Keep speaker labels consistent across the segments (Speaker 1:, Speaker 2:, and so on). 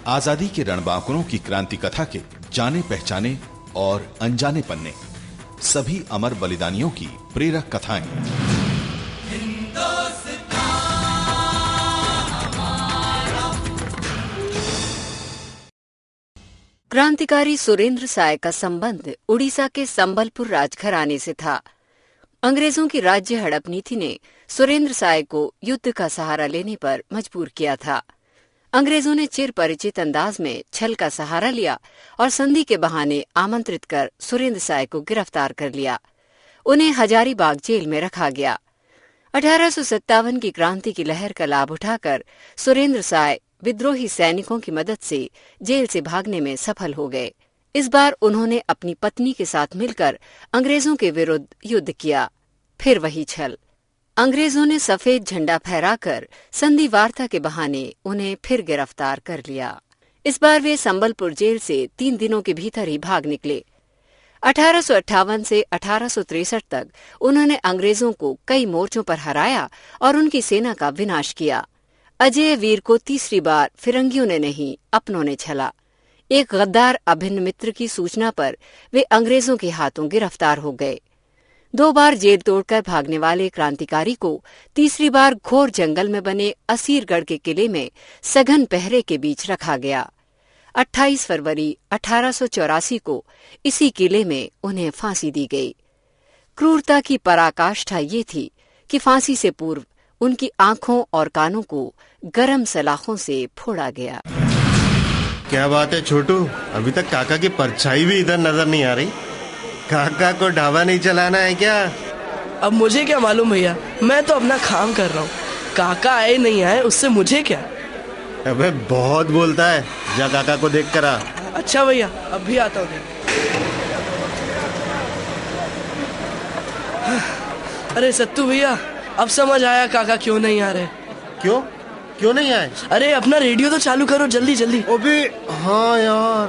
Speaker 1: आजादी के रणबांकुरों की क्रांति कथा के जाने पहचाने और अनजाने पन्ने, सभी अमर बलिदानियों की प्रेरक कथाएं।
Speaker 2: क्रांतिकारी सुरेंद्र साय का संबंध उड़ीसा के संबलपुर राजघराने से था। अंग्रेजों की राज्य हड़प नीति ने सुरेंद्र साय को युद्ध का सहारा लेने पर मजबूर किया था। अंग्रेजों ने चिर परिचित अंदाज में छल का सहारा लिया और संधि के बहाने आमंत्रित कर सुरेंद्र साय को गिरफ्तार कर लिया। उन्हें हजारीबाग जेल में रखा गया। 1857 की क्रांति की लहर का लाभ उठाकर सुरेंद्र साय विद्रोही सैनिकों की मदद से जेल से भागने में सफल हो गए। इस बार उन्होंने अपनी पत्नी के साथ मिलकर अंग्रेजों के विरुद्ध युद्ध किया। फिर वही छल। अंग्रेजों ने सफेद झंडा फहराकर संधि वार्ता के बहाने उन्हें फिर गिरफ्तार कर लिया। इस बार वे संबलपुर जेल से 3 दिनों के भीतर ही भाग निकले। 1858 से 1863 तक उन्होंने अंग्रेजों को कई मोर्चों पर हराया और उनकी सेना का विनाश किया। अजय वीर को तीसरी बार फिरंगियों ने नहीं, अपनों ने छला। एक गद्दार अभिन्न मित्र की सूचना पर वे अंग्रेजों के हाथों गिरफ्तार हो गए। 2 बार जेल तोड़कर भागने वाले क्रांतिकारी को तीसरी बार घोर जंगल में बने असीरगढ़ के किले में सघन पहरे के बीच रखा गया। 28 फरवरी 1884 को इसी किले में उन्हें फांसी दी गई। क्रूरता की पराकाष्ठा ये थी कि फांसी से पूर्व उनकी आंखों और कानों को गरम सलाखों से फोड़ा गया।
Speaker 3: क्या बात है छोटू, अभी तक काका की परछाई भी इधर नजर नहीं आ रही। काका को ढाबा नहीं चलाना है क्या?
Speaker 4: अब मुझे क्या मालूम भैया, मैं तो अपना काम कर रहा हूँ। काका आए नहीं आए उससे मुझे क्या।
Speaker 3: अबे बहुत बोलता है, जा काका को देख कर आ।
Speaker 4: अच्छा भैया, अब भी आता हूँ। अरे सत्तू भैया, अब समझ आया काका क्यों नहीं आ रहे।
Speaker 3: क्यों नहीं आए?
Speaker 4: अरे अपना रेडियो तो चालू करो जल्दी जल्दी।
Speaker 3: अबे हाँ यार,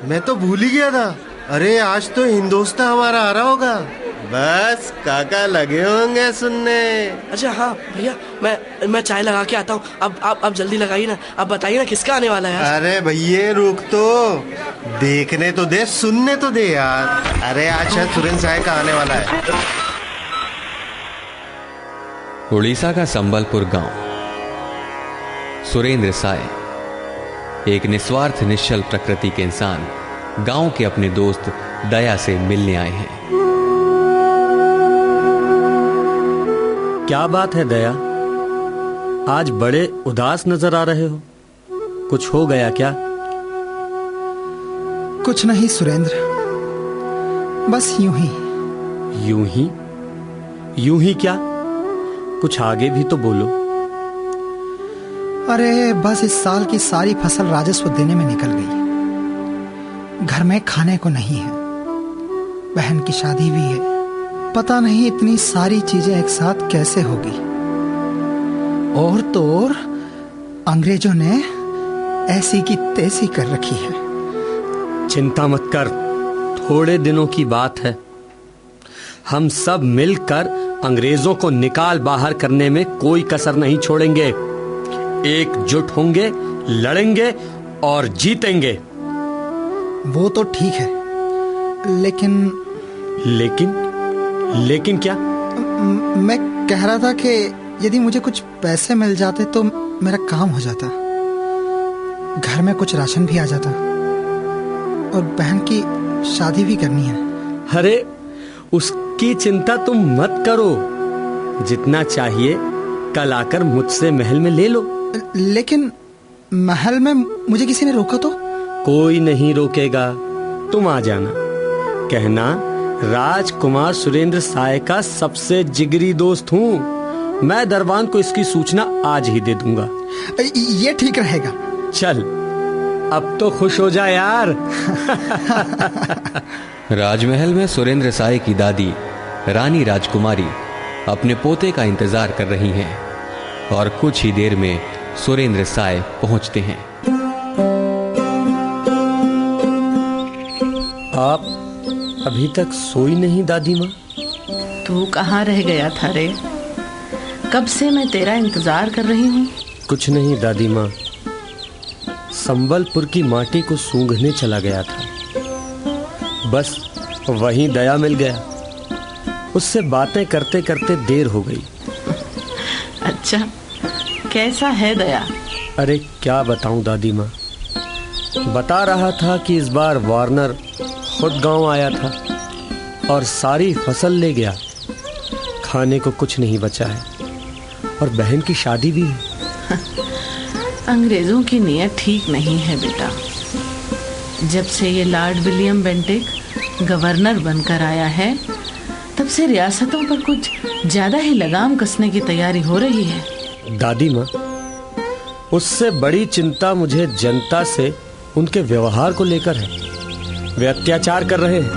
Speaker 3: मैं तो भूल ही गया था। अरे आज तो हिंदोस्तान हमारा आ रहा होगा। बस काका लगे होंगे सुनने।
Speaker 4: अच्छा हाँ भैया, मैं चाय लगा के आता हूँ। अब आप जल्दी लगाइए ना। अब बताइए ना किसका आने वाला है।
Speaker 3: अरे भैया रुक तो, देखने तो दे, सुनने तो दे यार। अरे आज शायद सुरेंद्र साय का आने वाला है।
Speaker 5: उड़ीसा का संबलपुर गांव। सुरेंद्र साय एक निस्वार्थ निश्चल प्रकृति के इंसान गांव के अपने दोस्त दया से मिलने आए हैं।
Speaker 6: क्या बात है दया, आज बड़े उदास नजर आ रहे हो। कुछ हो गया क्या?
Speaker 7: कुछ नहीं सुरेंद्र, बस यूं ही।
Speaker 6: यूं ही क्या? कुछ आगे भी तो बोलो।
Speaker 7: अरे बस इस साल की सारी फसल राजस्व देने में निकल गई। घर में खाने को नहीं है, बहन की शादी भी है। पता नहीं इतनी सारी चीजें एक साथ कैसे होगी। और तो और अंग्रेजों ने ऐसी की तैसी कर रखी है।
Speaker 6: चिंता मत कर, थोड़े दिनों की बात है। हम सब मिलकर अंग्रेजों को निकाल बाहर करने में कोई कसर नहीं छोड़ेंगे। एकजुट होंगे, लड़ेंगे और जीतेंगे।
Speaker 7: वो तो ठीक है, लेकिन क्या? मैं कह रहा था कि यदि मुझे कुछ पैसे मिल जाते तो मेरा काम हो जाता, घर में कुछ राशन भी आ जाता और बहन की शादी भी करनी है।
Speaker 6: अरे उसकी चिंता तुम मत करो, जितना चाहिए कल आकर मुझसे महल में ले लो।
Speaker 7: लेकिन महल में मुझे किसी ने रोका तो?
Speaker 6: कोई नहीं रोकेगा, तुम आ जाना। कहना राजकुमार सुरेंद्र साय का सबसे जिगरी दोस्त हूँ। मैं दरबान को इसकी सूचना आज ही दे दूंगा।
Speaker 7: ये ठीक रहेगा।
Speaker 6: चल अब तो खुश हो जा यार।
Speaker 5: राजमहल में सुरेंद्र साय की दादी रानी राजकुमारी अपने पोते का इंतजार कर रही हैं और कुछ ही देर में सुरेंद्र साय पहुंचते हैं।
Speaker 6: आप अभी तक सोई नहीं दादी माँ?
Speaker 8: तू कहाँ रह गया था रे? कब से मैं तेरा इंतजार कर रही हूँ।
Speaker 6: कुछ नहीं दादी माँ, संबलपुर की माटी को सूंघने चला गया था। बस वहीं दया मिल गया। उससे बातें करते करते देर हो गई।
Speaker 8: अच्छा, कैसा है दया?
Speaker 6: अरे क्या बताऊं दादी माँ। बता रहा था कि इस बार वार्नर खुद गांव आया था और सारी फसल ले गया। खाने को कुछ नहीं बचा है और बहन की शादी भी है।
Speaker 8: अंग्रेजों की नीयत ठीक नहीं है बेटा। जब से ये लॉर्ड विलियम बेंटिक गवर्नर बनकर आया है, तब से रियासतों पर कुछ ज्यादा ही लगाम कसने की तैयारी हो रही है।
Speaker 6: दादी माँ, उससे बड़ी चिंता मुझे जनता से उनके व्यवहार को लेकर है। वे अत्याचार कर रहे हैं।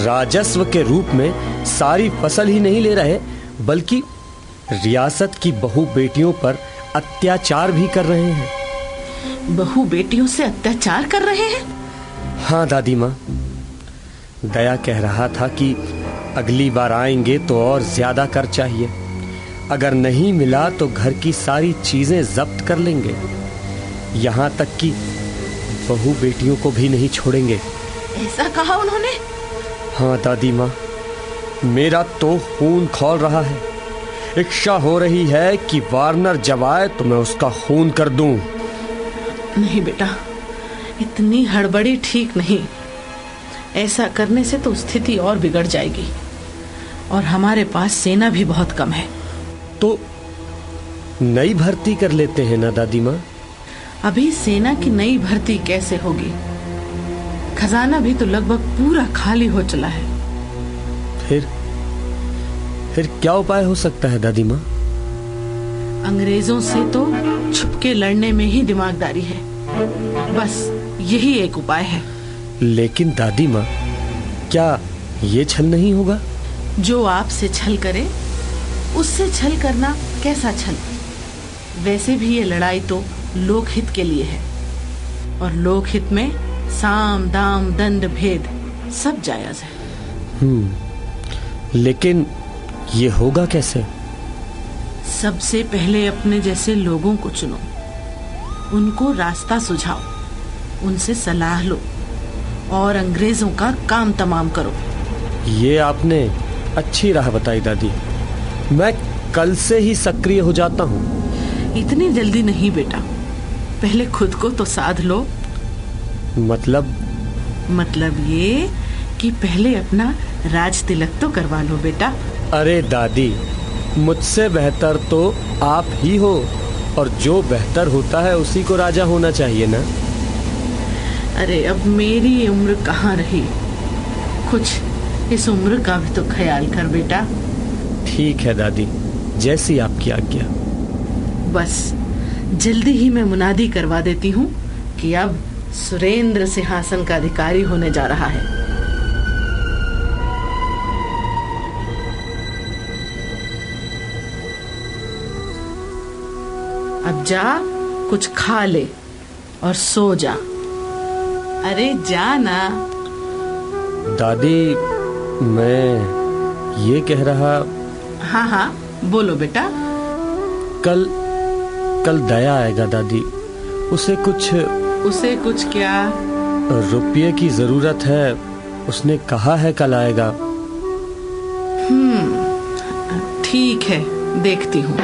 Speaker 6: राजस्व के रूप में सारी फसल ही नहीं ले रहे, बल्कि रियासत की बहु बेटियों पर अत्याचार भी कर रहे हैं।
Speaker 8: बहु बेटियों से अत्याचार कर रहे हैं?
Speaker 6: हाँ दादी माँ, दया कह रहा था कि अगली बार आएंगे तो और ज्यादा कर चाहिए। अगर नहीं मिला तो घर की सारी चीजें जब्त कर लेंगे। यहाँ तक कि बहु बेटियों को भी नहीं छोड़ेंगे।
Speaker 8: ऐसा कहा उन्होंने?
Speaker 6: हाँ दादी माँ, मेरा तो खून खौल रहा है। इच्छा हो रही है कि वार्नर जब आए तो मैं उसका खून कर दूं।
Speaker 8: नहीं बेटा, इतनी हड़बड़ी ठीक नहीं। ऐसा करने से तो स्थिति और बिगड़ जाएगी और हमारे पास सेना भी बहुत कम है।
Speaker 6: तो नई भर्ती कर लेते हैं ना दादी माँ?
Speaker 8: अभी सेना की नई भर्ती कैसे होगी? खजाना भी तो लगभग पूरा खाली हो चला है।
Speaker 6: फिर क्या उपाय हो सकता है दादी माँ?
Speaker 8: अंग्रेजों से तो छुपके लड़ने में ही दिमागदारी है। बस यही एक उपाय है।
Speaker 6: लेकिन दादी माँ, क्या ये छल नहीं होगा?
Speaker 8: जो आपसे छल करे उससे छल करना कैसा छल? वैसे भी ये लड़ाई तो लोकहित के लिए है और लोकहित में साम दाम दंड भेद सब जायज है।
Speaker 6: लेकिन ये होगा कैसे?
Speaker 8: सबसे पहले अपने जैसे लोगों को चुनो, उनको रास्ता सुझाओ, उनसे सलाह लो और अंग्रेजों का काम तमाम करो।
Speaker 6: ये आपने अच्छी राह बताई दादी। मैं कल से ही सक्रिय हो जाता हूँ।
Speaker 8: इतनी जल्दी नहीं बेटा, पहले खुद को तो साध लो। मतलब ये कि पहले अपना राज तिलक तो करवा लो बेटा।
Speaker 6: अरे दादी, मुझसे बेहतर तो आप ही हो और जो बेहतर होता है उसी को राजा होना चाहिए ना।
Speaker 8: अरे अब मेरी उम्र कहाँ रही, कुछ इस उम्र का भी तो ख्याल कर बेटा।
Speaker 6: ठीक है दादी, जैसी आपकी आज्ञा।
Speaker 8: बस जल्दी ही मैं मुनादी करवा देती हूँ कि अब सुरेंद्र सिंहासन का अधिकारी होने जा रहा है। अब जा, कुछ खा ले और सो जा। अरे जा ना।
Speaker 6: दादी, मैं ये कह रहा।
Speaker 8: हाँ, बोलो बेटा।
Speaker 6: कल दया आएगा दादी। उसे कुछ
Speaker 8: क्या?
Speaker 6: रुपये की जरूरत है। उसने कहा है कल आएगा।
Speaker 8: ठीक है, देखती हूँ।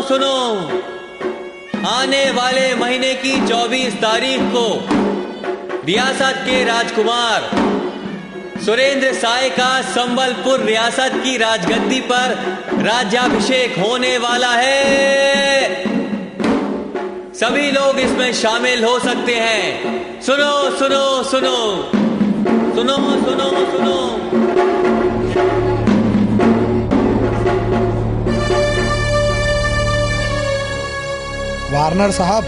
Speaker 5: सुनो, आने वाले महीने की 24 तारीख को रियासत के राजकुमार सुरेंद्र साय का संबलपुर रियासत की राजगद्दी पर राज्याभिषेक होने वाला है। सभी लोग इसमें शामिल हो सकते हैं। सुनो।
Speaker 7: वार्नर साहब,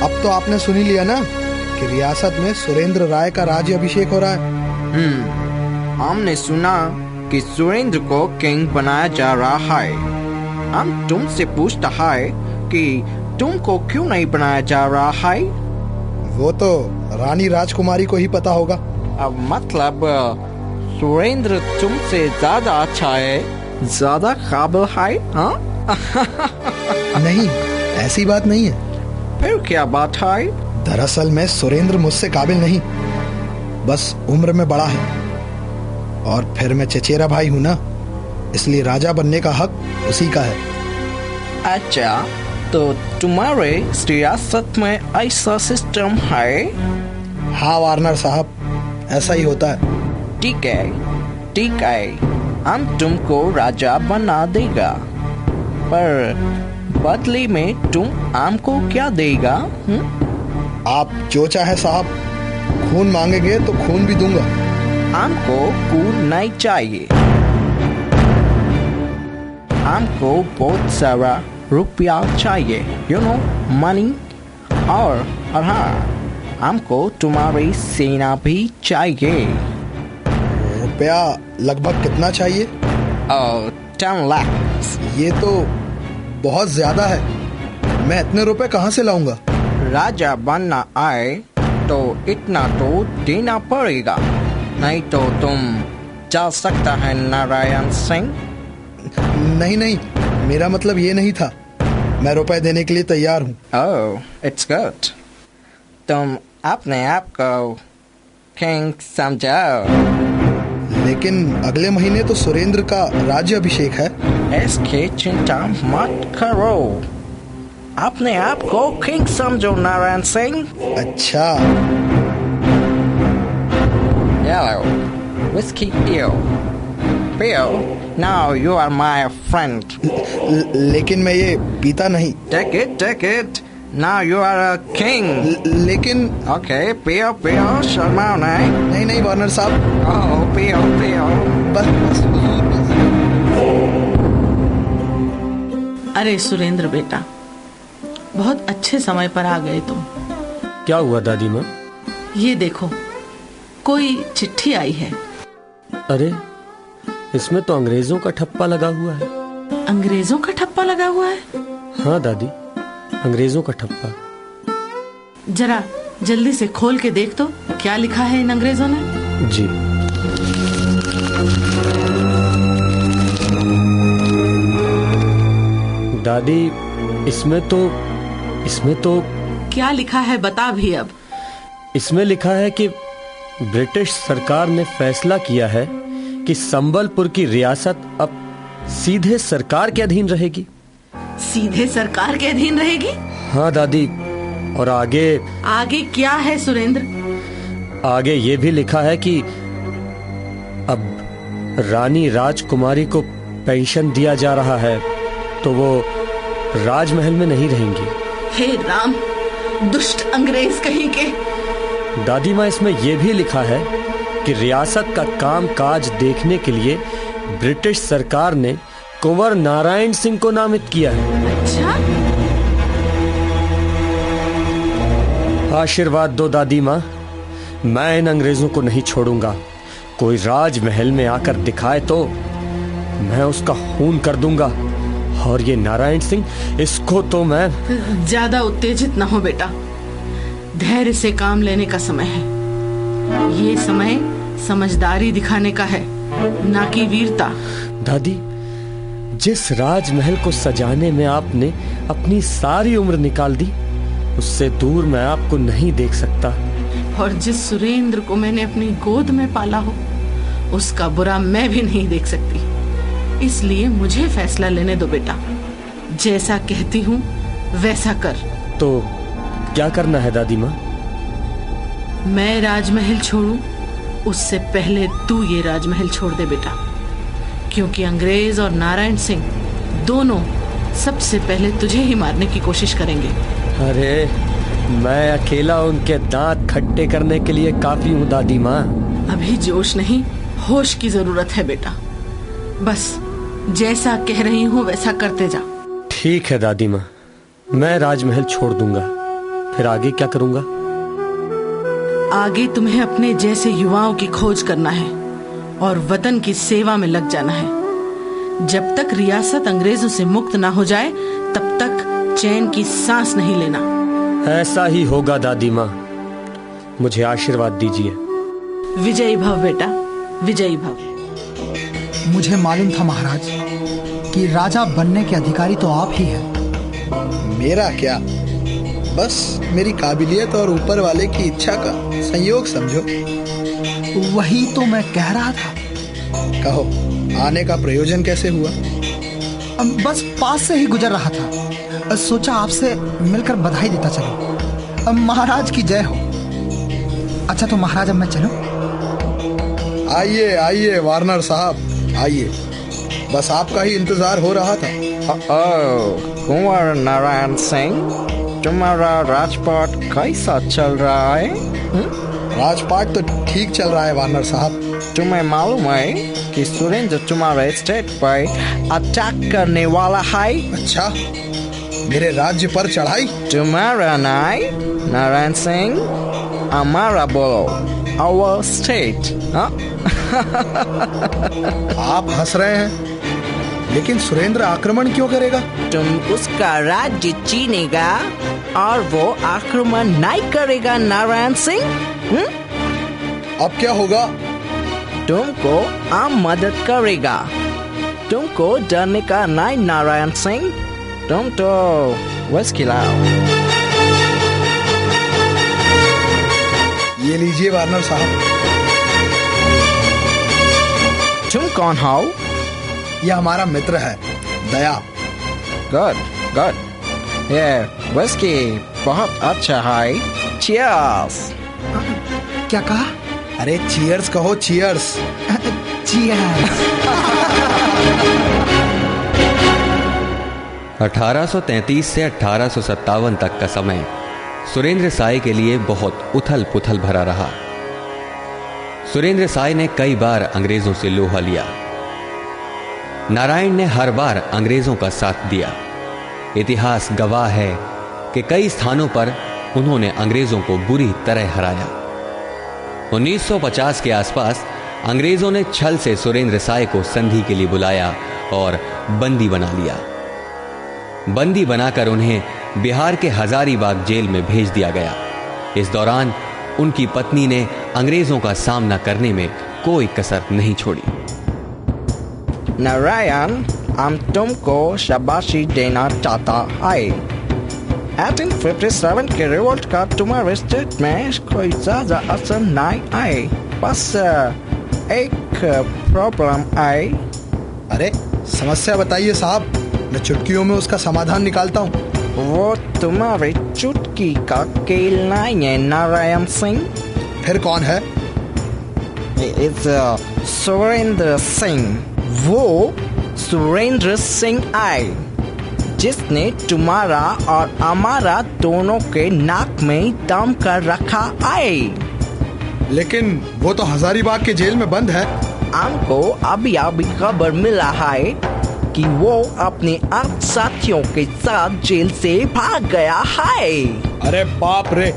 Speaker 7: अब तो आपने सुन ही लिया ना कि रियासत में सुरेंद्र राय का राज्य अभिषेक हो रहा है।
Speaker 9: हमने सुना कि सुरेंद्र को किंग बनाया जा रहा है। हम तुमसे पूछता है कि तुमको क्यों नहीं बनाया जा रहा है?
Speaker 7: वो तो रानी राजकुमारी को ही पता होगा।
Speaker 9: अब मतलब सुरेंद्र तुमसे ज्यादा अच्छा है, ज्यादा काबिल है, हाँ?
Speaker 10: नहीं, ऐसी बात नहीं है।
Speaker 9: फिर क्या बात है?
Speaker 10: दरअसल में सुरेंद्र मुझसे काबिल नहीं, बस उम्र में बड़ा है, और फिर मैं चचेरा भाई हूं ना, इसलिए राजा बनने का हक उसी का है।
Speaker 9: अच्छा, तो तुम्हारे रियासत में ऐसा सिस्टम है?
Speaker 10: हाँ वार्नर साहब, ऐसा ही होता है।
Speaker 9: ठीक है, हम तुमको राजा बना देगा, पर बदले में तुम हमको क्या देगा?
Speaker 10: आप जो चाहे साहब, खून मांगेंगे तो खून भी दूंगा।
Speaker 9: हमको खून नहीं चाहिए, हमको बहुत सारा रुपया चाहिए, यू नो, मनी। और हाँ, हमको तुम्हारी सेना भी चाहिए।
Speaker 10: रुपया लगभग कितना चाहिए?
Speaker 9: 10 लाख।
Speaker 10: ये तो बहुत ज्यादा है, मैं इतने रुपए कहाँ से लाऊंगा?
Speaker 9: राजा बनना आए तो इतना तो देना पड़ेगा, नहीं तो तुम जा सकता है नारायण सिंह।
Speaker 10: नहीं, मेरा मतलब ये नहीं था, मैं रुपए देने के लिए तैयार हूँ।
Speaker 9: ओह, इट्स गुड। तुम अपने आप को किंग समझो।
Speaker 10: लेकिन अगले महीने तो सुरेंद्र का राज्य अभिषेक है।
Speaker 9: इसकी चिंता मत करो, अपने आप को किंग समझो नारायण सिंह।
Speaker 10: अच्छा।
Speaker 9: Hello, whiskey Bill, now you are my friend.
Speaker 10: लेकिन मैं ये पीता नहीं।
Speaker 9: Take it. Now you are a king.
Speaker 10: लेकिन
Speaker 9: Okay, पियो, शर्माओ नहीं।
Speaker 10: नहीं वार्नर साहब।
Speaker 9: Oh, पियो।
Speaker 10: बस।
Speaker 8: अरे सुरेंद्र बेटा, बहुत अच्छे समय पर आ गए तुम।
Speaker 6: क्या हुआ दादी माँ?
Speaker 8: ये देखो, कोई चिट्ठी आई है।
Speaker 6: अरे, इसमें तो अंग्रेजों का ठप्पा लगा हुआ है।
Speaker 8: अंग्रेजों का ठप्पा लगा हुआ है?
Speaker 6: हाँ दादी, अंग्रेजों का ठप्पा।
Speaker 8: जरा जल्दी से खोल के देख तो, क्या लिखा है इन अंग्रेजों ने?
Speaker 6: जी। दादी, इसमें तो
Speaker 8: क्या लिखा है बता भी अब।
Speaker 6: इसमें लिखा है कि ब्रिटिश सरकार ने फैसला किया है कि संबलपुर की रियासत अब सीधे सरकार के अधीन रहेगी।
Speaker 8: सीधे सरकार के अधीन रहेगी?
Speaker 6: हाँ दादी, और आगे
Speaker 8: क्या है सुरेंद्र?
Speaker 6: आगे ये भी लिखा है कि अब रानी राजकुमारी को पेंशन दिया जा रहा है, तो वो राजमहल में नहीं रहेंगी।
Speaker 8: हे राम, दुष्ट अंग्रेज कहीं के।
Speaker 6: दादी माँ, इसमें यह भी लिखा है कि रियासत का काम काज देखने के लिए ब्रिटिश सरकार ने कुंवर नारायण सिंह को नामित किया है।
Speaker 8: अच्छा?
Speaker 6: आशीर्वाद दो दादी माँ, मैं इन अंग्रेजों को नहीं छोड़ूंगा। कोई राजमहल में आकर दिखाए तो मैं उसका खून कर दूंगा, और ये नारायण सिंह, इसको तो मैं।
Speaker 8: ज्यादा उत्तेजित ना हो बेटा, धैर्य से काम लेने का समय है। ये समय समझदारी दिखाने का है, ना कि वीरता।
Speaker 6: दादी, जिस राजमहल को सजाने में आपने अपनी सारी उम्र निकाल दी, उससे दूर मैं आपको नहीं देख सकता।
Speaker 8: और जिस सुरेंद्र को मैंने अपनी गोद में पाला हो, उसका बुरा मैं भी नहीं देख सकती। इसलिए मुझे फैसला लेने दो बेटा, जैसा कहती हूँ वैसा कर।
Speaker 6: तो क्या करना है दादी माँ?
Speaker 8: मैं राजमहल छोड़ूं, उससे पहले तू ये राजमहल छोड़ दे बेटा, क्योंकि अंग्रेज और नारायण सिंह दोनों सबसे पहले तुझे ही मारने की कोशिश करेंगे।
Speaker 6: अरे, मैं अकेला उनके दांत खट्टे करने के लिए काफी हूँ दादी माँ।
Speaker 8: अभी जोश नहीं, होश की जरूरत है बेटा। बस जैसा कह रही हूँ वैसा करते जा।
Speaker 6: ठीक है दादी माँ, मैं राजमहल छोड़ दूंगा। फिर आगे क्या करूंगा?
Speaker 8: आगे तुम्हें अपने जैसे युवाओं की खोज करना है और वतन की सेवा में लग जाना है। जब तक रियासत अंग्रेजों से मुक्त ना हो जाए, तब तक चैन की सांस नहीं लेना।
Speaker 6: ऐसा ही होगा दादी माँ, मुझे आशीर्वाद दीजिए।
Speaker 8: विजयी भव बेटा, विजयी भव।
Speaker 7: मुझे मालूम था महाराज कि राजा बनने के अधिकारी तो आप ही हैं।
Speaker 10: मेरा क्या, बस मेरी काबिलियत और ऊपर वाले की इच्छा का संयोग समझो।
Speaker 7: वही तो मैं कह रहा था।
Speaker 10: कहो, आने का प्रयोजन कैसे हुआ?
Speaker 7: बस पास से ही गुजर रहा था, सोचा आपसे मिलकर बधाई देता चलूं। महाराज की जय हो। अच्छा तो महाराज अब मैं चलूं?
Speaker 10: आइए आइए वार्नर साहब, आइए, बस आपका ही इंतजार हो रहा था।
Speaker 9: कुंवर नारायण सिंह, तुम्हारा राजपाट कैसा चल रहा है?
Speaker 10: राजपाट तो ठीक चल रहा है वार्नर साहब।
Speaker 9: तुम्हें मालूम है कि सुरेंद्र तुम्हारे स्टेट पर अटैक करने वाला है?
Speaker 10: अच्छा, मेरे राज्य पर चढ़ाई?
Speaker 9: तुम्हारा नहीं नारायण सिंह, हमारा बोलो, our state।
Speaker 10: आप हंस रहे हैं, लेकिन सुरेंद्र आक्रमण क्यों करेगा?
Speaker 9: तुम उसका राज्य छीनेगा और वो आक्रमण नहीं करेगा नारायण सिंह।
Speaker 10: अब क्या होगा?
Speaker 9: तुमको हम मदद करेगा। तुमको डरने का नहीं नारायण सिंह, तुम तो बस खिलाओ।
Speaker 10: ये लीजिए वार्नर साहब।
Speaker 9: तुम कौन हो?
Speaker 10: यह हमारा मित्र है, दया।
Speaker 9: गुड गुड, ये विस्की बहुत अच्छा है। चीयर्स।
Speaker 7: क्या कहा?
Speaker 10: अरे चीयर्स कहो, चीयर्स।
Speaker 7: चीयर्स।
Speaker 5: 1833 से 1857 तक का समय सुरेंद्र साय के लिए बहुत उथल पुथल भरा रहा। सुरेंद्र साय ने कई बार अंग्रेजों से लोहा लिया। नारायण ने हर बार अंग्रेजों का साथ दिया। इतिहास गवाह है कि कई स्थानों पर उन्होंने अंग्रेजों को बुरी तरह हराया। 1950 के आसपास अंग्रेजों ने छल से सुरेंद्र साय को संधि के लिए बुलाया और बंदी बना लिया। बंदी बनाकर उन्हें बिहार के हजारीबाग जेल में भेज दिया गया। इस दौरान उनकी पत्नी ने अंग्रेजों का सामना करने में कोई कसर नहीं छोड़ी।
Speaker 9: नारायण, हम तुमको शाबाशी देना चाहता है। 1857 के रिवोल्ट का तुम्हारे स्टेट में कोई ज्यादा असर नहीं है, बस एक प्रॉब्लम है।
Speaker 10: अरे समस्या बताइए साहब, मैं चुटकियों में उसका समाधान निकालता हूँ।
Speaker 9: वो तुम्हारी चुटकी का खेल नहीं है नारायण सिंह।
Speaker 10: फिर कौन है?
Speaker 9: सुरेंद्र सिंह। वो सुरेंद्र सिंह है जिसने तुम्हारा और हमारा दोनों के नाक में दम कर रखा है।
Speaker 10: लेकिन वो तो हजारीबाग के जेल में बंद है।
Speaker 9: हमको अभी खबर मिला है कि वो अपने 8 साथियों के साथ जेल से भाग गया है।
Speaker 10: अरे बाप रे,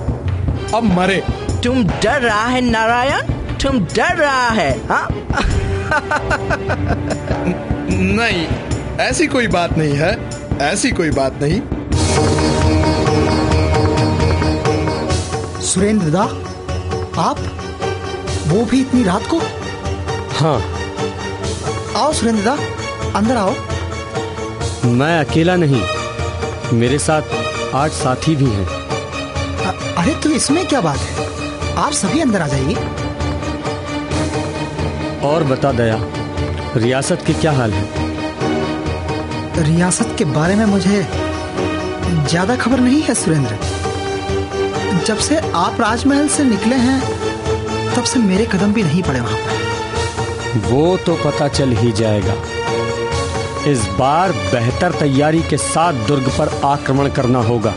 Speaker 10: अब मरे।
Speaker 9: तुम डर रहा है नारायण, तुम डर रहा है? हाँ?
Speaker 10: नहीं, ऐसी कोई बात नहीं है, ऐसी कोई बात नहीं।
Speaker 7: सुरेंद्र दा, आप? वो भी इतनी रात को?
Speaker 6: हाँ।
Speaker 7: आओ सुरेंद्र दा, अंदर आओ।
Speaker 6: मैं अकेला नहीं, मेरे साथ 8 साथी भी हैं।
Speaker 7: अरे तो इसमें क्या बात है, आप सभी अंदर आ जाइए।
Speaker 6: और बता दया, रियासत के क्या हाल है?
Speaker 7: रियासत के बारे में मुझे ज्यादा खबर नहीं है सुरेंद्र। जब से आप राजमहल से निकले हैं तब से मेरे कदम भी नहीं पड़े वहां पर।
Speaker 6: वो तो पता चल ही जाएगा। इस बार बेहतर तैयारी के साथ दुर्ग पर आक्रमण करना होगा।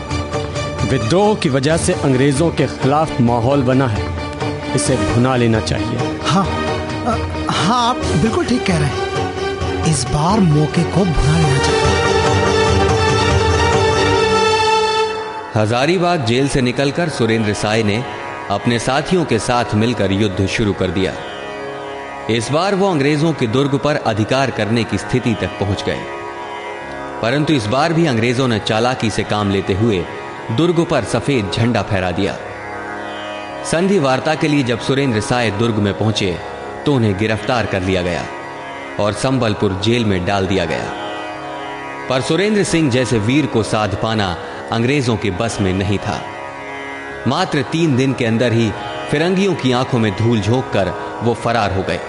Speaker 6: विद्रोह की वजह से अंग्रेजों के खिलाफ माहौल बना है, इसे भुना लेना चाहिए।
Speaker 7: हाँ हाँ, आप बिल्कुल ठीक कह रहे हैं। इस बार मौके को भुना लेना चाहिए।
Speaker 5: हजारीबाग जेल से निकलकर सुरेंद्र साय ने अपने साथियों के साथ मिलकर युद्ध शुरू कर दिया। इस बार वो अंग्रेजों के दुर्ग पर अधिकार करने की स्थिति तक पहुंच गए, परंतु इस बार भी अंग्रेजों ने चालाकी से काम लेते हुए दुर्ग पर सफेद झंडा फहरा दिया। संधि वार्ता के लिए जब सुरेंद्र साय दुर्ग में पहुंचे तो उन्हें गिरफ्तार कर लिया गया और संबलपुर जेल में डाल दिया गया। पर सुरेंद्र सिंह जैसे वीर को साध पाना अंग्रेजों के बस में नहीं था। मात्र 3 दिन के अंदर ही फिरंगियों की आंखों में धूल झोंक कर वो फरार हो गए।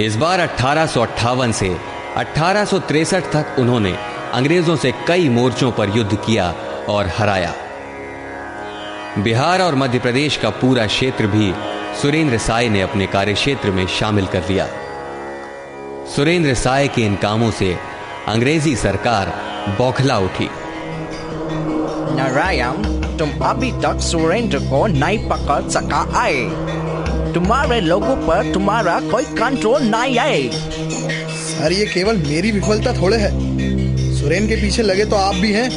Speaker 5: इस बार 1858 से 1863 तक उन्होंने अंग्रेजों से कई मोर्चों पर युद्ध किया और हराया। बिहार और मध्य प्रदेश का पूरा क्षेत्र भी सुरेंद्र साय ने अपने कार्यक्षेत्र में शामिल कर लिया। सुरेंद्र साय के इन कामों से अंग्रेजी सरकार बौखला उठी।
Speaker 9: नारायण, तुम अभी तक सुरेंद्र को नहीं पकड़ सका है। तुम्हारे लोगों पर तुम्हारा कोई कंट्रोल नहीं है।
Speaker 10: सर, ये केवल मेरी विफलता थोड़े है। सुरेंद्र के पीछे लगे तो आप भी हैं,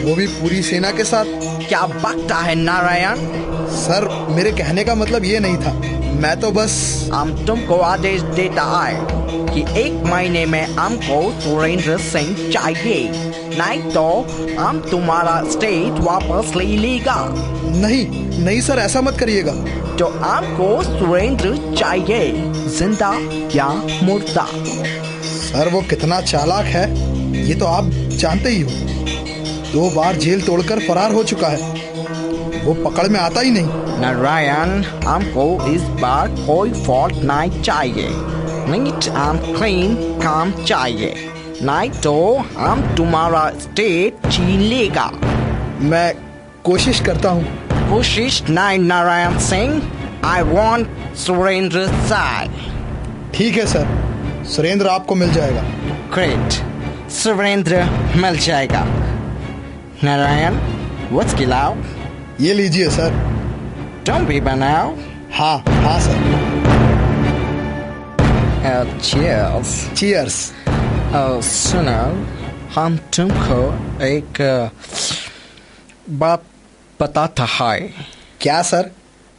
Speaker 10: वो भी पूरी सेना के साथ।
Speaker 9: क्या बकता है नारायण?
Speaker 10: सर, मेरे कहने का मतलब ये नहीं था। मैं तो बस
Speaker 9: हम तुमको आदेश देता है कि 1 महीने में हमको सुरेंद्र सिंह चाहिए, नहीं तो हम तुम्हारा स्टेट वापस ले लेगा।
Speaker 10: नहीं सर, ऐसा मत करिएगा।
Speaker 9: तो हमको सुरेंद्र चाहिए, जिंदा या मुर्दा।
Speaker 10: सर, वो कितना चालाक है ये तो आप जानते ही हो। 2 बार जेल तोड़कर फरार हो चुका है। वो पकड़ में आता ही नहीं।
Speaker 9: नारायण, हमको इस बार कोई फॉल्ट नहीं चाहिए। नीट एंड क्लीन काम चाहिए, नहीं तो हम तुम्हारा स्टेट छीन लेगा।
Speaker 10: मैं कोशिश करता हूँ।
Speaker 9: कोशिश नहीं नारायण सिंह, आई वांट सुरेंद्र साय।
Speaker 10: ठीक है सर, सुरेंद्र आपको मिल जाएगा।
Speaker 9: ग्रेट, सुरेंद्र मिल जाएगा। नारायण, व्हाट्स खिलाओ?
Speaker 10: ये लीजिए सर।
Speaker 9: तुम भी बनाओ?
Speaker 10: हाँ सर।
Speaker 9: चीयर्स।
Speaker 10: चीयर्स।
Speaker 9: सुनो, हम तुमको एक बात बताता है।
Speaker 10: क्या सर?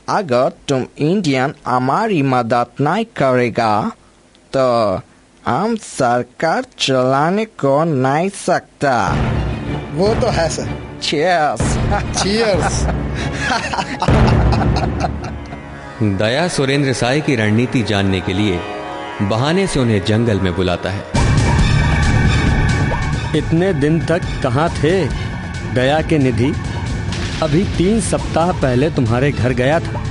Speaker 9: अगर तुम इंडियन हमारी मदद नहीं करेगा तो हम सरकार चलाने को नहीं सकता।
Speaker 10: वो तो है सर।
Speaker 9: Cheers.
Speaker 10: Cheers.
Speaker 5: दया सुरेंद्र साय की रणनीति जानने के लिए बहाने से उन्हें जंगल में बुलाता है।
Speaker 6: इतने दिन तक कहाँ थे दया के निधि? अभी 3 सप्ताह पहले तुम्हारे घर गया था,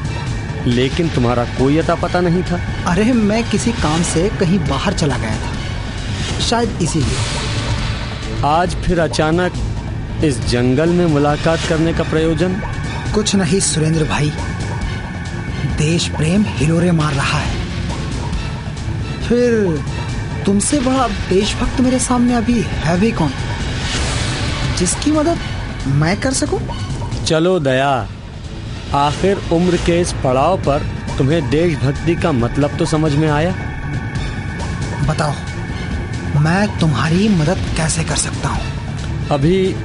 Speaker 6: लेकिन तुम्हारा कोई अता पता नहीं था।
Speaker 7: अरे, मैं किसी काम से कहीं बाहर चला गया था, शायद इसीलिए।
Speaker 6: आज फिर अचानक इस जंगल में मुलाकात करने का प्रयोजन?
Speaker 7: कुछ नहीं सुरेंद्र भाई, देश प्रेम हिलोरे मार रहा है। फिर तुमसे बड़ा देशभक्त मेरे सामने अभी है भी कौन, जिसकी मदद मैं कर सकूं?
Speaker 6: चलो दया, आखिर उम्र के इस पड़ाव पर तुम्हें देशभक्ति का मतलब तो समझ में आया।
Speaker 7: बताओ, मैं तुम्हारी मदद कैसे कर सकता हूँ?
Speaker 6: अभी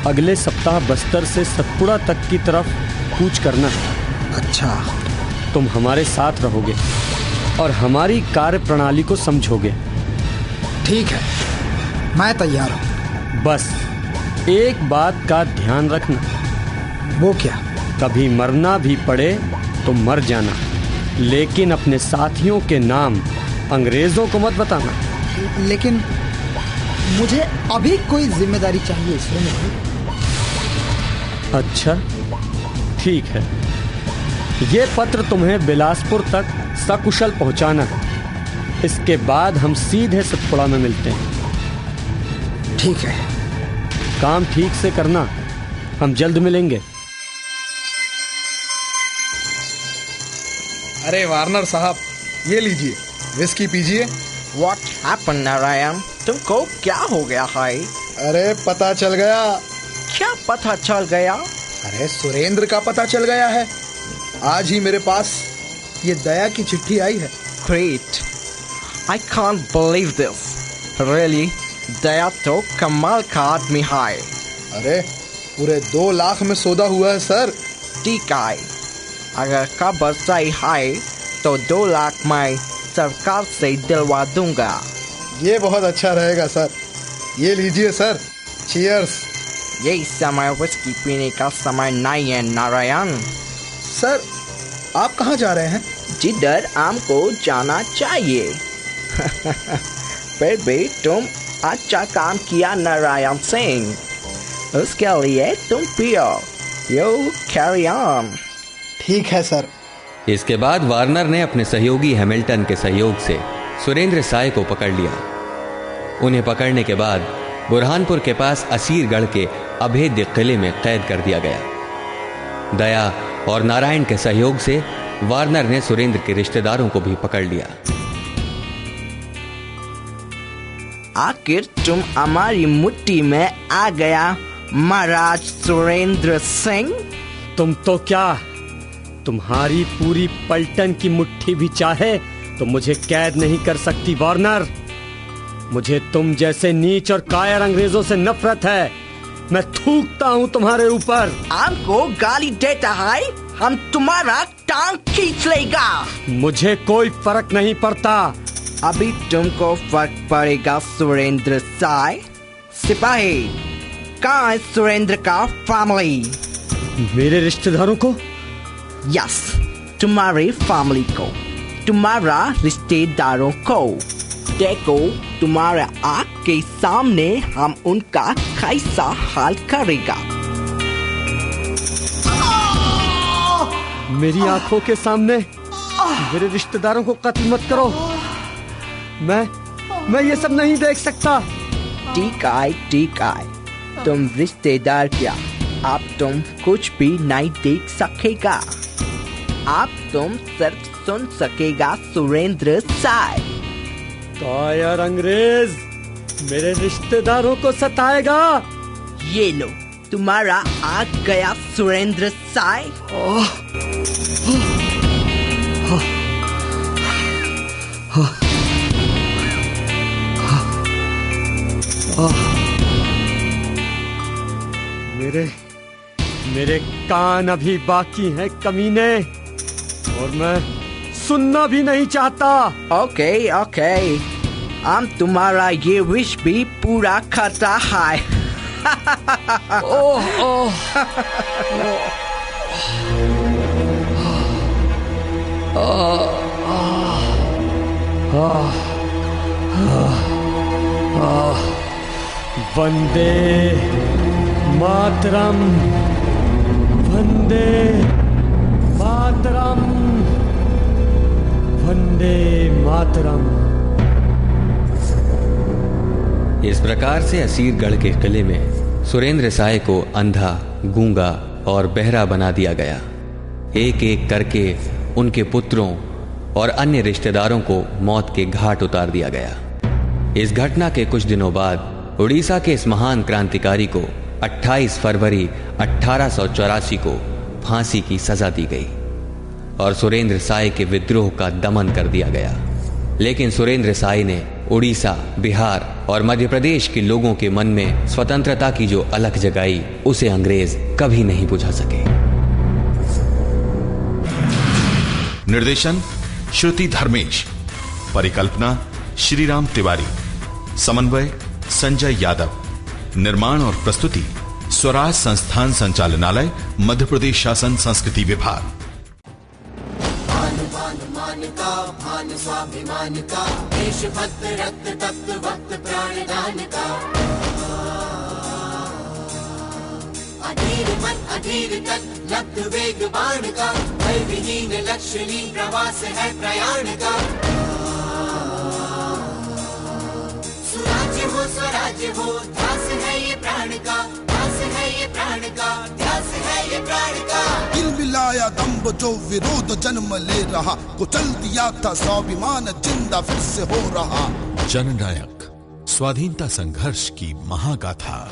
Speaker 6: अगले सप्ताह बस्तर से सतपुड़ा तक की तरफ कूच करना है।
Speaker 7: अच्छा।
Speaker 6: तुम हमारे साथ रहोगे और हमारी कार्य प्रणाली को समझोगे।
Speaker 7: ठीक है, मैं तैयार हूँ।
Speaker 6: बस एक बात का ध्यान रखना।
Speaker 7: वो क्या?
Speaker 6: कभी मरना भी पड़े तो मर जाना, लेकिन अपने साथियों के नाम अंग्रेजों को मत बताना।
Speaker 7: लेकिन मुझे अभी कोई जिम्मेदारी चाहिए इसलिए।
Speaker 6: अच्छा, ठीक है। ये पत्र तुम्हें बिलासपुर तक सकुशल पहुंचाना है। इसके बाद हम सीधे सतपुड़ा में मिलते हैं।
Speaker 7: ठीक है।
Speaker 6: काम ठीक से करना, हम जल्द मिलेंगे।
Speaker 10: अरे वार्नर साहब, ये लीजिए, विस्की पीजिए।
Speaker 9: What happened, Narayan? तुमको क्या हो गया है?
Speaker 10: अरे पता चल गया।
Speaker 9: क्या पता चल गया?
Speaker 10: अरे सुरेंद्र का पता चल गया है। आज ही मेरे पास ये दया की चिट्ठी आई है।
Speaker 9: Great. I can't believe this. Really? दया तो कमाल का आदमी है।
Speaker 10: अरे पूरे 2 लाख में सौदा हुआ है सर।
Speaker 9: ठीक है, अगर खबर सही है तो 2 लाख में सरकार से दिलवा दूंगा।
Speaker 10: ये बहुत अच्छा रहेगा सर। ये लीजिए सर। चीयर्स।
Speaker 9: यही समय विस्की पीने का समय नहीं है नारायण।
Speaker 10: सर, आप कहाँ जा रहे हैं?
Speaker 9: जिधर हमको जाना चाहिए। फिर भी तुम अच्छा काम किया नारायण सिंह, उसके लिए तुम पियो। You carry on.
Speaker 10: ठीक है सर।
Speaker 5: इसके बाद वार्नर ने अपने सहयोगी हैमिल्टन के सहयोग से सुरेंद्र साय को पकड़ लिया। उन्हें पकड़ने के बाद बुरहानपुर के पास असीरगढ़ के अभेद्य किले में कैद कर दिया गया। दया और नारायण के सहयोग से वार्नर ने सुरेंद्र के रिश्तेदारों को भी पकड़ लिया।
Speaker 9: आखिर तुम हमारी मुट्ठी में आ गया महाराज सुरेंद्र सिंह।
Speaker 6: तुम तो क्या, तुम्हारी पूरी पलटन की मुट्ठी भी चाहे तो मुझे कैद नहीं कर सकती वार्नर। मुझे तुम जैसे नीच और कायर अंग्रेजों से नफरत है। मैं थूकता हूँ तुम्हारे ऊपर।
Speaker 9: हमको गाली देता है, हम तुम्हारा टांग खींच लेगा।
Speaker 6: मुझे कोई फर्क नहीं पड़ता।
Speaker 9: अभी तुमको फर्क पड़ेगा सुरेंद्र साय। सिपाही, कहाँ है सुरेंद्र का फैमिली?
Speaker 6: मेरे रिश्तेदारों को?
Speaker 9: यस, तुम्हारी फैमिली को, तुम्हारा रिश्तेदारों को। देखो, तुम्हारे आँख के सामने हम उनका कैसा हाल करेगा।
Speaker 6: मेरी आंखों के सामने मेरे रिश्तेदारों को कत्ल मत करो। मैं ये सब नहीं देख सकता।
Speaker 9: ठीक है, तुम रिश्तेदार क्या, अब तुम कुछ भी नहीं देख सकेगा। अब तुम सिर्फ सुन सकेगा सुरेंद्र साय।
Speaker 6: कायर अंग्रेज मेरे रिश्तेदारों को सताएगा।
Speaker 9: ये लो, तुम्हारा आ गया सुरेंद्र साय।
Speaker 6: मेरे कान अभी बाकी हैं कमीने, और मैं सुनना भी नहीं चाहता।
Speaker 9: ओके, हम तुम्हारा ये विश भी पूरा करता है।
Speaker 6: वंदे मातरम, वंदे मातरम, वंदे मातरम।
Speaker 5: इस प्रकार से असीरगढ़ के किले में सुरेंद्र साय को अंधा, गूंगा और बहरा बना दिया गया। एक एक करके उनके पुत्रों और अन्य रिश्तेदारों को मौत के घाट उतार दिया गया। इस घटना के कुछ दिनों बाद उड़ीसा के इस महान क्रांतिकारी को 28 फरवरी 1884 को फांसी की सजा दी गई और सुरेंद्र साय के विद्रोह का दमन कर दिया गया। लेकिन सुरेंद्र साय ने उड़ीसा, बिहार और मध्य प्रदेश के लोगों के मन में स्वतंत्रता की जो अलख जगाई, उसे अंग्रेज कभी नहीं बुझा सके।
Speaker 1: निर्देशन श्रुति धर्मेश, परिकल्पना श्रीराम तिवारी, समन्वय संजय यादव, निर्माण और प्रस्तुति स्वराज संस्थान संचालनालय, मध्य प्रदेश शासन संस्कृति विभाग।
Speaker 11: भान स्वाभिमान का, देशभक्त रक्त तत्व वक्त प्राणदान का। अधीर मन अधीर तक लब्ध वेग बाण का, भय विहीन लक्ष्यहीन प्रवास है प्रयाण का। सुराज्य हो स्वराज्य हो, ध्यास है ये प्राण का, ध्यास है ये प्राण का, ध्यास है ये प्राण का।
Speaker 12: दिल मिलाया दम्भ जो विरोध जन्म ले रहा, कुचल दिया था स्वाभिमान जिंदा फिर से हो रहा।
Speaker 1: जननायक, स्वाधीनता संघर्ष की महागाथा।